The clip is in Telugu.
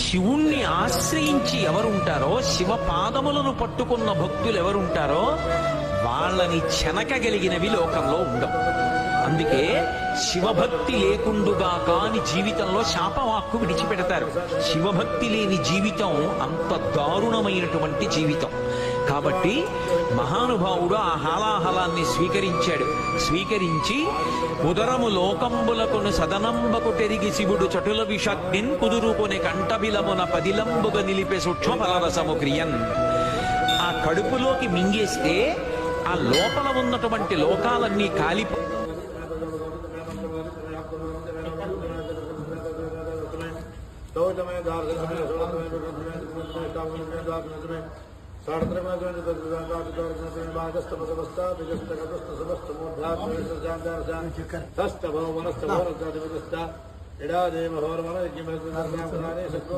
శివుణ్ణి ఆశ్రయించి ఎవరుంటారో, శివ పాదములను పట్టుకున్న భక్తులు ఎవరుంటారో వాళ్ళని చెనకగలిగినవి లోకంలో ఉండవు. అందుకే శివభక్తి లేకుండుగా కాని జీవితంలో శాపవాక్కు విడిచిపెడతారు. శివభక్తి లేని జీవితం అంత దారుణమైనటువంటి జీవితం. కాబట్టి మహానుభావుడు ఆ హాలాహలాన్ని స్వీకరించి ఉదరము లోకంబులకును సదనంబకు తెరిగి శివుడు చటుల విషగ్నిన్ కుదురుకొనే కంఠబిలమున పదిలంబుగా నిలిపే సూక్ష్మ ఫలరసము క్రియన్. ఆ కడుపులోకి మింగేస్తే ఆ లోపల ఉన్నటువంటి లోకాలన్నీ కాలిపో